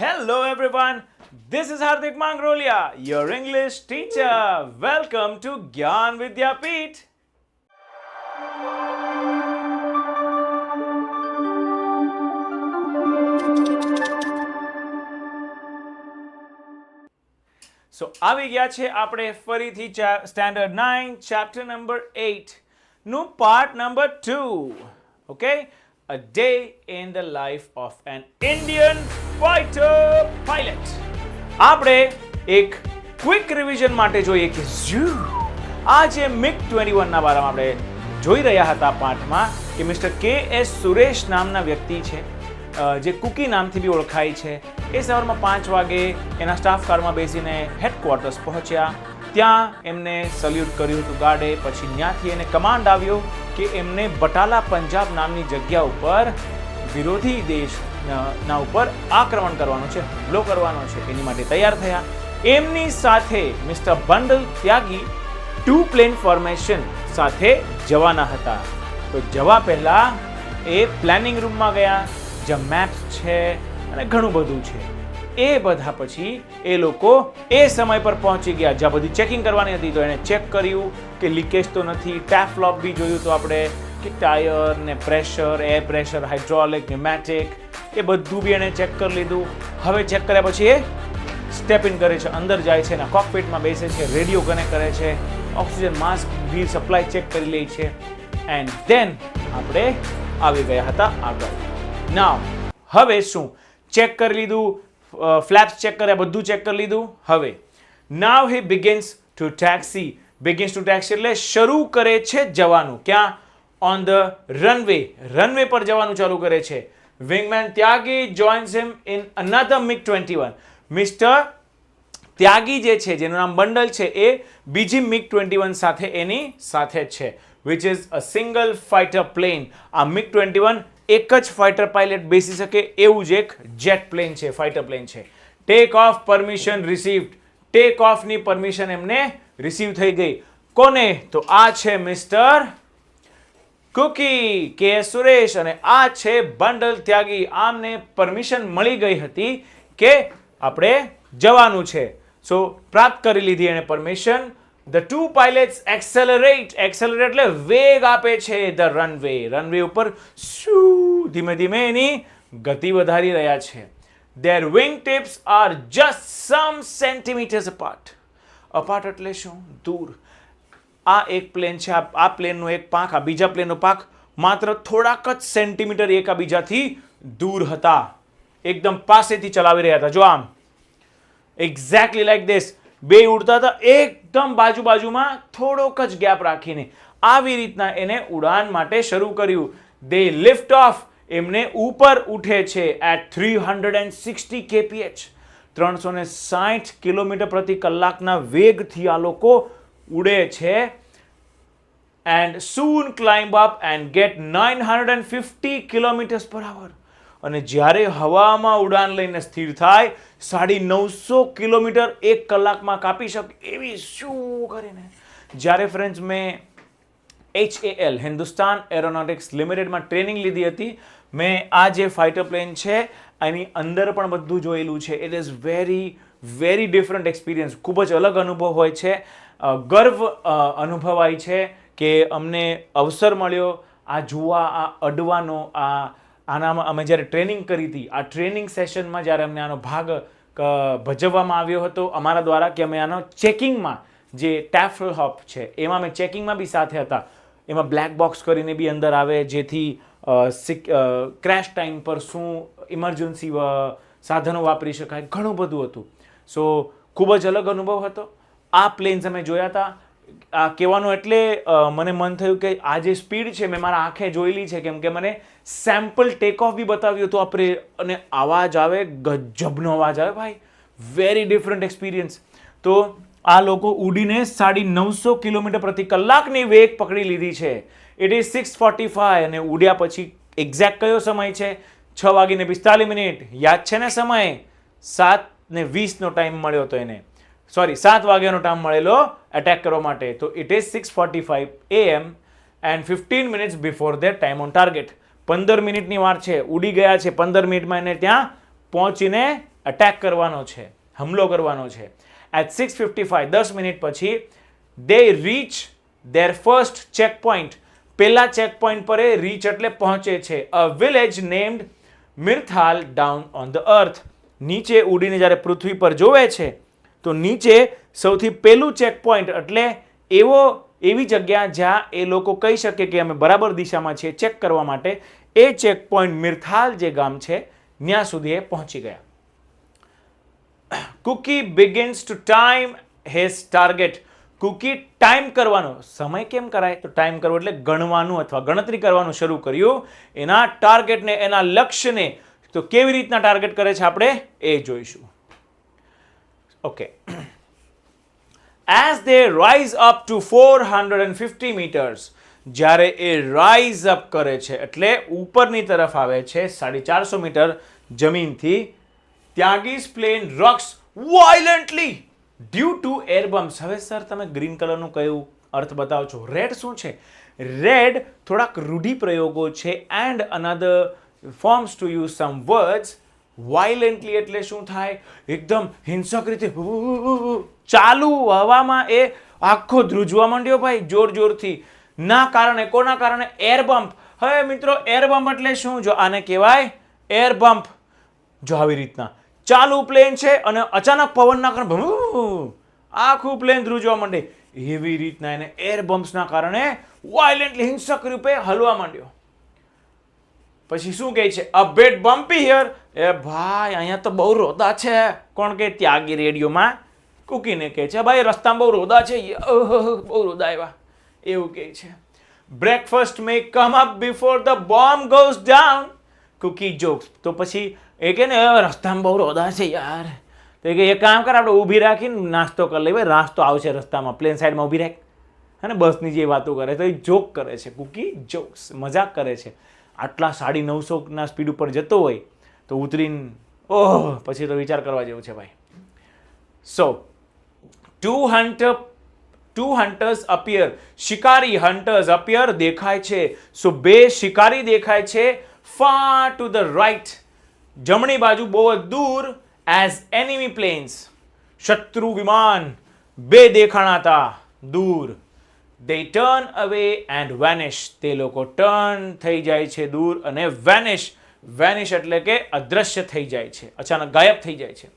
Hello everyone, this is Hardik Mangrolia, your English teacher. Welcome to Gyan Vidyapeeth. So આવી ગયા છે આપણે ફરીથી સ્ટેન્ડર્ડ 9 ચેપ્ટર નંબર 8 નું part number 2. Okay, a day in the life of an Indian fighter pilot. આપણે એક quick revision માટે જોઈએ કે આ જે MiG-21 ના બારામાં આપણે જોઈ રહ્યા હતા પાઠમાં કે મિસ્ટર કે.એસ. સુરેશ નામના વ્યક્તિ છે, જે કુકી નામથી બી ઓળખાય છે. એ સવારમાં 5 વાગે એના સ્ટાફ કારમાં બેસીને હેડક્વાર્ટર્સ પહોંચ્યા. ત્યાં એમને સલ્યુટ કર્યું હતું ગાર્ડે. પછી ત્યાંથી એને કમાન્ડ આવ્યો કે એમને બટાલા પંજાબ નામની જગ્યા ઉપર વિરોધી દેશના ઉપર આક્રમણ કરવાનું છે, હુમલો કરવાનો છે. એની માટે તૈયાર થયા. એમની સાથે મિસ્ટર બંડલ ત્યાગી 2 પ્લેન ફોર્મેશન સાથે જવાના હતા. તો જવા પહેલા એ પ્લાનિંગ રૂમમાં ગયા, જ્યાં મેપ્સ છે અને ઘણું બધું છે. એ બધા પછી એ લોકો એ સમય પર પહોંચી ગયા જ્યાં બધી ચેકિંગ કરવાની હતી. તો એને ચેક કર્યું કે લીકેજ તો નથી. ટેફલોપ બી જોયું તો આપણે કે ટાયર ને pressure, air pressure, hydraulic, pneumatic, એ બધું બી એને ચેક કરી લીધું. હવે ચેક કર્યા પછી એ સ્ટેપ ઇન કરે છે, અંદર જાય છે, એના કોકપીટમાં બેસે છે, રેડિયો કનેક્ટ કરે છે, ઓક્સિજન માસ્ક બી સપ્લાય ચેક કરી લે છે. એન્ડ ધેન આપણે આવી ગયા હતા આગળ. નાઉ હવે શું ચેક કરી લીધું, ફ્લેપ્સ ચેક કર્યા, બધું ચેક કરી લીધું. હવે now he begins to taxi. Begins to taxi એટલે શરૂ કરે છે જવાનું. ક્યાં? On the runway. રનવે પર જવાનું ચાલુ કરે છે. Wingman Tyagi joins him in another MiG-21. Mister Tyagi જે છે, જેનું નામ બંડલ છે, એ બીજી MiG-21 સાથે એની સાથે જ છે, which is a single fighter plane. આ MiG-21 એક જ ફાઇટર પાયલટ બેસી શકે એવું જ એક જેટ પ્લેન છે, ફાઇટર પ્લેન છે. Take off permission received. Take ઓફની પરમિશન એમને રિસીવ થઈ ગઈ. કોને? તો આ છે મિસ્ટર કુકી કે.એસ. સુરેશ અને આ છે બંડલ ત્યાગી. આમને પરમિશન મળી ગઈ હતી કે આપણે જવાનું છે. સો પ્રાપ્ત કરી લીધી એને permission. The two pilots accelerate. Accelerate એટલે વેગ આપે છે. The runway. રનવે ઉપર ધીમે ધીમે એની ગતિ વધારી રહ્યા છે. Their wingtips are just some centimeters apart. Apart એટલે શું? દૂર. આ એક પ્લેન છે, આ પ્લેનનો એક પાંખ, આ બીજા પ્લેનનો પાંખ માત્ર થોડાક જ સેન્ટીમીટર એકબીજાથી દૂર હતા. એકદમ પાસેથી ચલાવી રહ્યા હતા. જો આમ એક્ઝેક્ટલી લાઈક ધીસ. બે ઉડતા હતા એકદમ બાજુમાં, થોડોક જ ગેપ રાખીને. આવી રીતના એને ઉડાન માટે શરૂ કર્યું. દે લિફ્ટ ઓફ. એમને ઉપર ઉઠે છે એટ 360 kph. 360 કિલોમીટર પ્રતિ કલાકના વેગથી આ લોકો ઉડે છે. And soon climb up and get 950 kilometers per hour. અને જ્યારે હવામાં ઉડાન લઈને સ્થિર થાય, 950 કિલોમીટર એક કલાકમાં કાપી શકે એવી શું કરીને. જ્યારે ફ્રેન્ડ્સ મેં HAL હિન્દુસ્તાન એરોનોટિક્સ લિમિટેડમાં ટ્રેનિંગ લીધી હતી, મેં આ જે ફાઇટર પ્લેન છે એની અંદર પણ બધું જોયેલું છે. It is very different experience. ખૂબ જ અલગ અનુભવ હોય છે. ગર્વ અનુભવાય છે કે અમને અવસર મળ્યો આ જોવા, આ અડવાનો. આનામાં અમે જ્યારે ટ્રેનિંગ કરી હતી, આ ટ્રેનિંગ સેશનમાં જ્યારે અમને આનો ભાગ ભજવવામાં આવ્યો હતો અમારા દ્વારા, કે અમે આનો ચેકિંગમાં, જે ટેફલોપ છે એમાં અમે ચેકિંગમાં બી સાથે હતા. એમાં બ્લેક બોક્સ કરીને બી અંદર આવે, જેથી ક્રેશ ટાઈમ પર શું ઇમરજન્સી સાધનો વાપરી શકાય, ઘણું બધું હતું. સો ખૂબ જ અલગ અનુભવ હતો. આ પ્લેન્સ અમે જોયા હતા. આ કહેવાનું એટલે મને મન થયું કે આ જે સ્પીડ છે મેં મારા આંખે જોયેલી છે, કેમ કે મને સેમ્પલ ટેક ઓફ બી બતાવ્યું હતું આપણે. અને અવાજ આવે, ગજબનો અવાજ આવે ભાઈ. Very different experience. તો આ લોકો ઉડીને 950 કિલોમીટર પ્રતિ કલાકની વેગ પકડી લીધી છે. ઇટ ઇઝ 6:45 અને ઉડ્યા પછી એક્ઝેક્ટ કયો સમય છે? 6:45. યાદ છે ને સમય? 7:20 ટાઈમ મળ્યો હતો એને. 7 વાગ્યાનો ટાઈમ મળેલો એટેક કરવા માટે. તો it is 6:45 AM and 15 minutes before there time on target. 15 મિનિટની વાર છે. ઉડી ગયા છે 15 મિનિટમાં એને ત્યાં પહોંચીને અટેક કરવાનો છે, હુમલો કરવાનો છે. એટ 6:55 10 મિનિટ પછી they reach their first checkpoint. પહેલા ચેકપોઇન્ટ પર એ રીચ એટલે પહોંચે છે. a village named Mirthal down on the earth. નીચે ઉડીને જ્યારે પૃથ્વી પર જોવે છે તો નીચે સૌથી પહેલું ચેકપોઇન્ટ એટલે એવી જગ્યા જ્યાં એ લોકો કહી શકે કે અમે બરાબર દિશામાં છીએ ચેક કરવા માટે, એ ચેકપોઇન્ટ મિર્થાલ જે ગામ છે ત્યાં સુધી એ પહોંચી ગયા. Cookie begins to time his target. Cookie time કરવાનો, સમય કેમ કરાય તો ટાઈમ કરવો એટલે ગણવાનું અથવા ગણતરી કરવાનું શરૂ કર્યું. એના ટાર્ગેટને, એના લક્ષ્યને. તો કેવી રીતના ટાર્ગેટ કરે છે આપણે એ જોઈશું. Okay. As they rise up to 450 metres. જ્યારે એ રાઇઝ અપ કરે છે એટલે ઉપરની તરફ આવે છે 450 મીટર જમીનથી, Tyagi's plane rocks violently due to air bumps. હવે સર તમે ગ્રીન કલરનું કયું અર્થ બતાવો છો? રેડ શું છે? રેડ થોડાક રૂઢિપ્રયોગો છે. And another forms to use some words. Violently એટલે શું થાય? એકદમ હિંસક રીતે ચાલુ હવામાં એ આખો ધ્રુજવા માંડ્યો ભાઈ, જોર જોરથી. ના કારણે, કોના કારણે? Air bump. હવે મિત્રો એર બમ્પ એટલે શું? જો આને કહેવાય એર બમ્પ. જો આવી રીતના ચાલુ પ્લેન છે અને અચાનક પવનના કારણે આખું પ્લેન ધ્રુજવા માંડે, એવી રીતના એને એર બમ્પ્સના કારણે વાયલન્ટલી હિંસક રૂપે હલવા માંડ્યો. પછી શું કહે છે? અ બેટ બમ્પી હિયર. એ ભાઈ અહીંયા તો બહુ રોદા છે. કોણ કે? ત્યાગી રેડિયોમાં કુકીને કહે છે ભાઈ રસ્તામાં બહુ રોદા છે, બહુ રોદા આવ્યા એવું કહે છે. Breakfast may come up before the bomb goes down. Cookie jokes. તો પછી એ કે ને રસ્તામાં બહુ રોદા છે યાર, તો એ કે એક કામ કર આપણે ઊભી રાખીને નાસ્તો કરી લઈએ, નાસ્તો આવશે રસ્તામાં, પ્લેન સાઈડમાં ઊભી રાખ. અને બસની જે વાતો કરે તો એ જોક કરે છે. કુકી જોક્સ, મજાક કરે છે. આટલા 950 સ્પીડ ઉપર જતો હોય તો ઉતરીને પછી તો વિચાર કરવા જેવું છે ભાઈ. સો two hunters appear. શિકારી hunters appear દેખાય છે. સો બે શિકારી દેખાય છે. far to the right જમણી બાજુ બહુ દૂર. as enemy planes શત્રુ વિમાન બે દેખાણાતા દૂર. they turn away and vanish. તે લોકો ટર્ન થઈ જાય છે દૂર અને વેનિશ એટલે કે અદ્રશ્ય થઈ જાય છે, અચાનક ગાયબ થઈ જાય છે.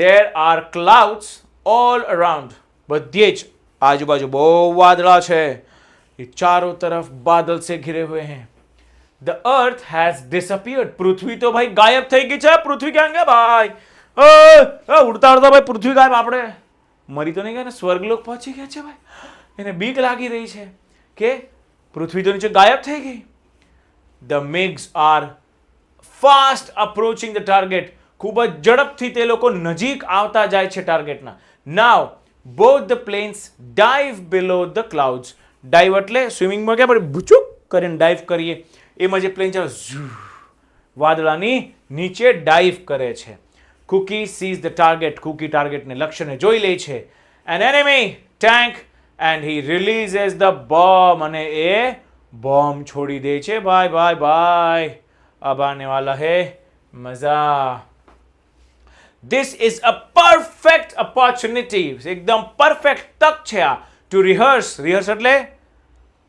there are clouds all around. બધે જ આજુબાજુ બહુ વાદળા છે, ये चारों तरफ बादल से घिरे हुए हैं. The earth has disappeared. પૃથ્વી તો ભાઈ ગાયબ થઈ ગઈ છે. પૃથ્વી ક્યાં ગયા ભાઈ? ઉડતા ઉડતા ભાઈ પૃથ્વી ગાયબ. આપણે મરી તો નહીં ગયા ને? સ્વર્ગલોક પહોંચી ગયા છે ભાઈ. એને બીક લાગી રહી છે કે પૃથ્વી તો નીચે ગાયબ થઈ ગઈ. The MiGs are fast approaching the target. ખૂબ જ ઝડપથી તે લોકો નજીક આવતા જાય છે ટાર્ગેટના. Now both the planes dive below the clouds. Dive એટલે સ્વિમિંગમાં કે આપણે ભૂચુક કરીને ડાઈવ કરીએ, એમાં જે પ્લેન ચાલે વાદળાની નીચે ડાઈવ કરે છે. Cookie sees the target. Cookie ટાર્ગેટને, લક્ષ્યને જોઈ લે છે. An enemy tank and he releases the bomb. અને એ બોમ્બ છોડી દે છે. બાય अब आने वाला है मजा. This is a perfect opportunity. એકદમ પરફેક્ટ તક છે આ. ટુ રિહર્સ એટલે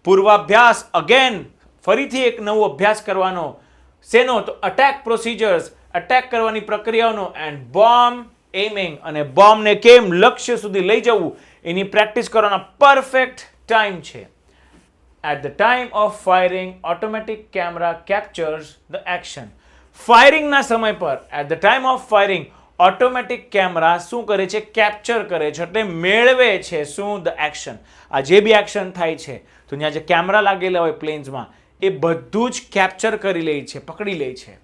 પૂર્વાભ્યાસ. અગેન ફરીથી એક નવો અભ્યાસ કરવાનો. શેનો? તો અટેક પ્રોસિજર્સ, અટેક કરવાની પ્રક્રિયાઓનો. એન્ડ બોમ્બ એમિંગ, અને બોમ્બને કેમ લક્ષ્ય સુધી લઈ જવું એની પ્રેક્ટિસ કરવાનો પરફેક્ટ ટાઈમ છે. At the time of firing, automatic camera captures the action. ફાયરિંગના સમય પર, at the time of firing, automatic camera શું કરે છે? કેપ્ચર કરે છે, એટલે મેળવે છે શું? The action. આ જે બી એક્શન થાય છે તો ત્યાં જે કેમેરા લાગેલા હોય પ્લેન્સમાં એ બધું જ કેપ્ચર કરી લે છે, પકડી લે છે.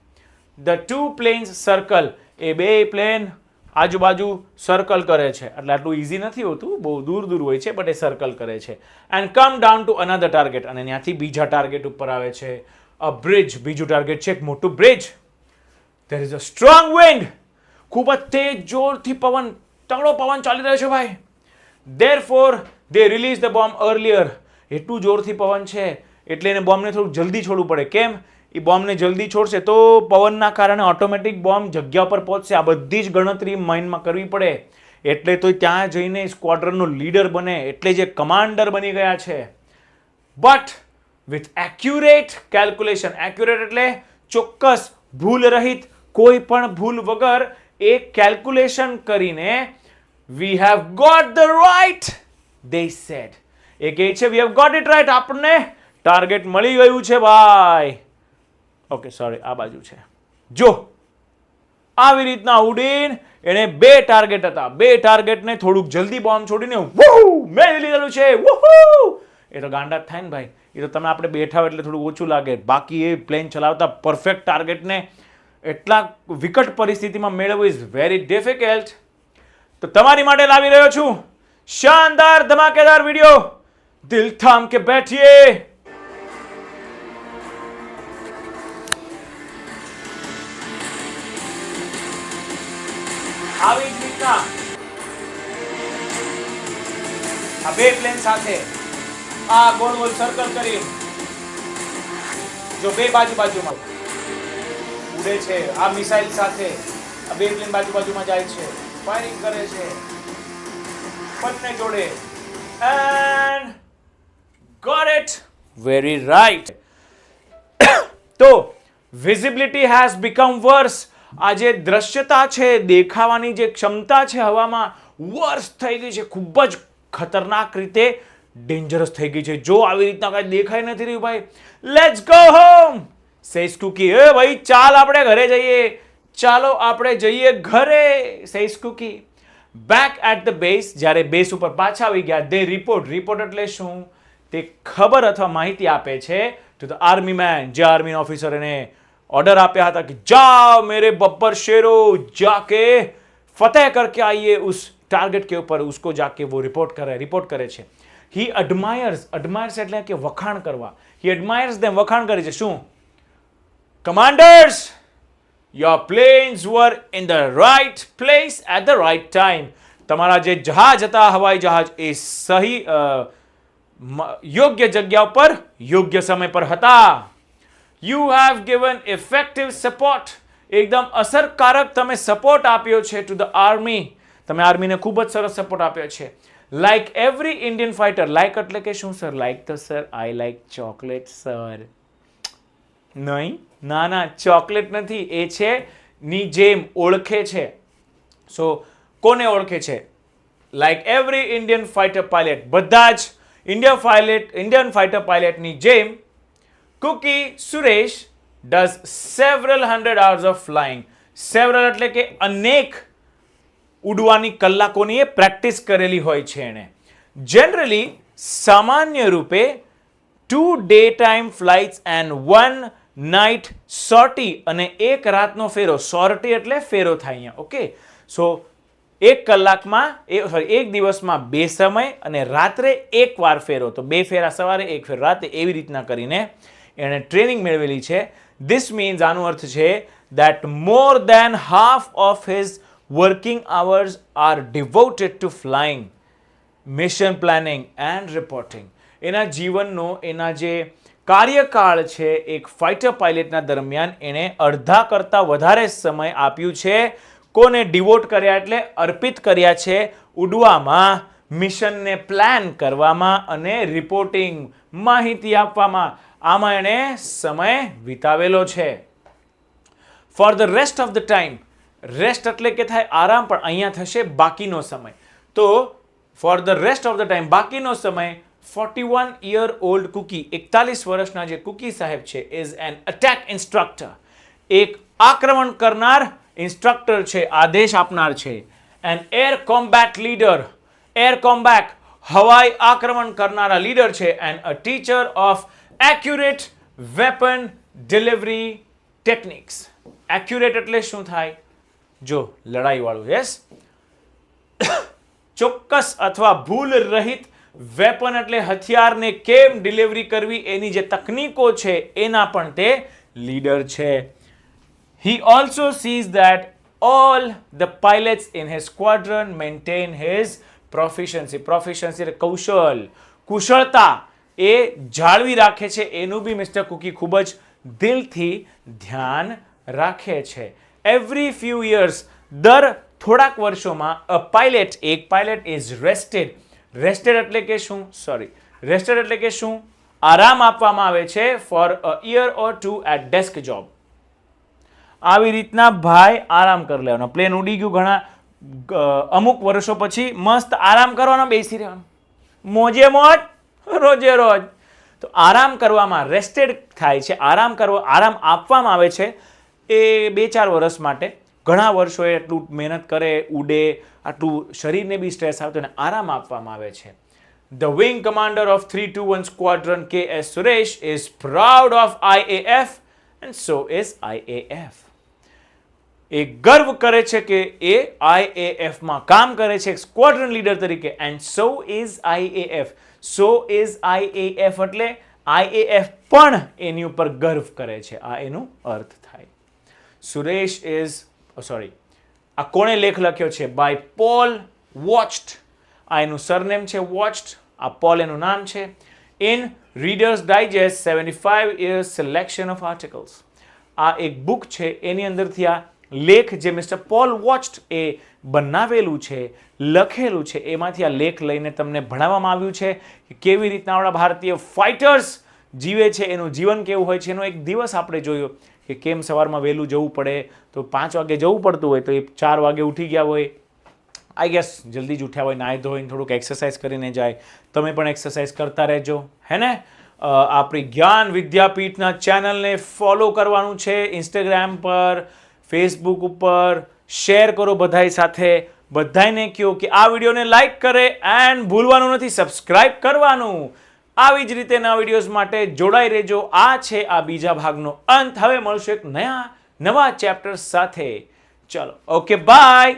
The two planes circle. એ બે પ્લેન આજુબાજુ સર્કલ કરે છે, એટલે આટલું ઇઝી નથી હોતું, બહુ દૂર હોય છે, બટ એ સર્કલ કરે છે. And come down to another target. અને ત્યાંથી બીજા ટાર્ગેટ ઉપર આવે છે. અ બ્રિજ. બીજું ટાર્ગેટ છે એક મોટું bridge. There is a strong wind. ખૂબ જ તેજ જોરથી પવન, તગડો પવન ચાલી રહ્યો છે ભાઈ. Therefore they release the bomb earlier. એટલું જોરથી પવન છે એટલે એને બોમ્બને થોડું જલ્દી છોડવું પડે. કેમ? એ બોમ્બને જલ્દી છોડશે તો પવનના કારણે ઓટોમેટિક બોમ્બ જગ્યા પર પહોંચશે. આ બધી જ ગણતરી માઇન્ડમાં કરવી પડે. એટલે તો ત્યાં જઈને સ્ક્વોડ્રનનો લીડર બને, એટલે જે કમાન્ડર બની ગયા છે. But with accurate calculation, accurate એટલે ચોક્કસ, ભૂલ રહિત, કોઈ પણ ભૂલ વગર એક કેલ્ક્યુલેશન કરીને we have got the right, they said. એ કહે છે we have got it right, આપણને ટાર્ગેટ મળી ગયું છે ભાઈ. ઓકે સોરી, આ બાજુ છે. જો આવી રીતના ઉડીને એને 2 ટાર્ગેટ હતા, 2 ટાર્ગેટને થોડુંક જલ્દી બોમ્બ છોડીને મેળવી લીધેલું છે. એ તો ગાંડા થાય ને ભાઈ, એ તો તમે આપણે બેઠા હોય એટલે થોડું ઓછું લાગે, બાકી એ પ્લેન ચલાવતા પરફેક્ટ ટાર્ગેટને એટલા વિકટ પરિસ્થિતિમાં મેળવવું ઇઝ વેરી ડિફિકલ્ટ. તો તમારી માટે લાવી રહ્યો છું શાનદાર ધમાકેદાર વિડિયો. દિલ થામ કે બેઠીએ. આવી જ રીતના આ 2 પ્લેન સાથે આ ગોળ ગોળ સર્કલ કરી, જો 2 બાજુમાં ઉડે છે. આ મિસાઇલ સાથે આ 2 પ્લેન બાજુમાં જાય છે, ફાયરિંગ કરે છે, બંને જોડે. And got it, very right. તો વિઝિબિલિટી હેઝ બીકમ વર્સ. આ જે દ્રશ્યતા છે, દેખાવાની જે ક્ષમતા છે હવામાં, વર્સ થઈ ગઈ છે, ખૂબ જ ખતરનાક રીતે ડેન્જરસ થઈ ગઈ છે. જો આવી રીતના કઈ દેખાઈ નથી રહ્યું ભાઈ. Let's go home. Says Cookie, એ ભાઈ ચાલ આપણે ઘરે જઈએ, ચાલો આપણે જઈએ ઘરે. Says Cookie. Back at the base, જ્યારે બેઝ ઉપર પાછા આવી ગયા, દે રિપોર્ટ. રિપોર્ટ એટલે શું? તે ખબર અથવા માહિતી આપે છે ટુ ધ આર્મી મેન. જે આર્મી ઓફિસર એને ऑर्डर आप्या था कि जाओ मेरे बब्बर शेरों, जाके फतेह करके आइए उस टारगेट के ऊपर. उसको जाके वो रिपोर्ट करे છે. ही admires એટલે કે વખાણ કરવા. he admires them, વખાણ કરે છે. શું? commanders, your planes were in the right place at the right time. તમારા જે જહાજ હતા, હવાઈ જહાજ, એ સહી યોગ્ય જગ્યા પર યોગ્ય સમય પર હતા. You have given effective support. એકદમ અસરકારક તમે સપોર્ટ આપ્યો છે ટુ ધ આર્મી. તમે આર્મીને ખૂબ જ સરસ સપોર્ટ આપ્યો છે. Like every Indian fighter. Like એટલે કે શું સર? લાઈક તો sir I like chocolate sir. નહીં, ના, ચોકલેટ નથી, એ છે ની જેમ ઓળખે છે. સો કોને ઓળખે છે? Like every Indian fighter pilot. બધા જ ઇન્ડિયન ફાઇટર પાયલટની જેમ Cookie Suresh does several hundred hours of flying. Several એટલે કે અનેક ઉડવાની કલાકોની એ પ્રેક્ટિસ કરેલી હોય છે એને. Generally, સામાન્ય રૂપે 2 daytime flights and 1 night sortie, અને 1 રાતનો ફેરો. સોર્ટી એટલે ફેરો થાય અહીંયા. ઓકે, સો 1 કલાકમાં, એક દિવસમાં 2 સમય અને રાત્રે 1 વાર ફેરો. તો 2 ફેરા સવારે, 1 ફેરો રાતે, એવી રીતના કરીને એણે ટ્રેનિંગ મેળવેલી છે. ધીસ મીન્સ, આનો અર્થ છે that more than half of his working hours are devoted to flying, mission planning and reporting. એના જીવનનો, એના જે કાર્યકાળ છે એક ફાઇટર પાયલટના દરમિયાન, એણે અડધા કરતાં વધારે સમય આપ્યું છે. કોને ડિવોટ કર્યા? એટલે અર્પિત કર્યા છે ઉડવામાં, મિશનને પ્લાન કરવામાં અને રિપોર્ટિંગ, માહિતી આપવામાં. આમાં એણે સમય વિતાવેલો છે. For the rest of the time. Rest એટલે કે થાય આરામ, પણ અહીંયા થશે બાકીનો સમય. તો for the rest of the time, બાકીનો સમય, 41-year-old કુકી, 41 વર્ષના જે કુકી સાહેબ છે, ઇઝ એન અટેક ઇન્સ્ટ્રક્ટર. એક આક્રમણ કરનાર ઇન્સ્ટ્રક્ટર છે, આદેશ આપનાર છે. An air combat leader. Air combat, હવાઈ આક્રમણ કરનારા લીડર છે. And a teacher of accurate weapon delivery techniques. Accurate એટલે શું થાય? જો લડાઈ વાળું. યસ, ચોક્કસ અથવા ભૂલ રહિત. વેપન એટલે હથિયારને કેમ ડિલિવરી કરવી, એની જે તકનીકો છે એના પણ તે લીડર છે. He also sees that all the pilots in his squadron maintain his proficiency. Proficiency એટલે કૌશલ, કુશળતા એ જાળવી રાખે છે. એનું બી મિસ્ટર કુકી ખૂબ જ દિલથી ધ્યાન રાખે છે. એવરી ફ્યુ યર્સ, દર થોડાક વર્ષોમાં એક પાયલટ ઇઝ રેસ્ટેડ. રેસ્ટેડ એટલે કે શું? રેસ્ટેડ એટલે કે શું? આરામ આપવામાં આવે છે for a year or two at desk job. આવી રીતના ભાઈ આરામ કરી લેવાનો. પ્લેન ઉડી ગયું, ઘણા અમુક વર્ષો પછી મસ્ત આરામ કરવાનો, બેસી રહેવાનું, મોજે મોજ, રોજે રોજ. તો આરામ કરવામાં રેસ્ટેડ થાય છે. આરામ આપવામાં આવે છે એ 2-4 વર્ષ માટે. ઘણા વર્ષો એ એટલું મહેનત કરે, ઉડે, આટલું શરીરને બી સ્ટ્રેસ આવતો અને આરામ આપવામાં આવે છે. The wing commander of 321 Squadron K.S. Suresh is proud of IAF and so is IAF. એ ગર્વ કરે છે કે એ IAF માં કામ કરે છે સ્ક્વોડ્રન લીડર તરીકે. and so is IAF. so is IAF એટલે IAF પણ એની ઉપર ગર્વ કરે છે. આ એનું અર્થ થાય. સુરેશ ઇઝ આ કોણે લેખ લખ્યો છે? બાય પોલ વોચ્ડ. આ એનું સરનેમ છે, વોચ્ડ. આ પોલ એનું નામ છે. In Reader's Digest 75 years selection of articles. આ એક બુક છે, એની અંદરથી આ લેખ જે મિસ્ટર પોલ વોચ્ડ એ બનાવેલું છે, લખેલું છે, એમાંથી આ લેખ લઈને તમને ભણાવવામાં આવ્યું છે કે કેવી રીતના આપણા ભારતીય ફાઇટર્સ જીવે છે, એનું જીવન કેવું હોય છે. એનો એક દિવસ આપણે જોયો કે કેમ સવારમાં વહેલું જવું પડે, તો 5 વાગે જવું પડતું હોય તો એ 4 વાગે ઉઠી ગયા હોય. આઈ ગેસ જલ્દી જ ઉઠ્યા હોય, નાહી ધોઈને થોડુંક એક્સરસાઇઝ કરીને જાય. તમે પણ એક્સરસાઇઝ કરતા રહેજો, હે ને. આપણી જ્ઞાન વિદ્યાપીઠના ચેનલને ફોલો કરવાનું છે, ઇન્સ્ટાગ્રામ પર, ફેસબુક ઉપર શેર કરો બધાય સાથે. બધાને કહો કે આ વિડીયોને લાઈક કરે એન્ડ ભૂલવાનું નથી સબસ્ક્રાઇબ કરવાનું. આવી જ રીતે નવા વિડીયોઝ માટે જોડાઈ રહેજો. આ છે આ બીજા ભાગનો અંત. હવે મળશું એક નવા ચેપ્ટર સાથે. ચલો, ઓકે, બાય.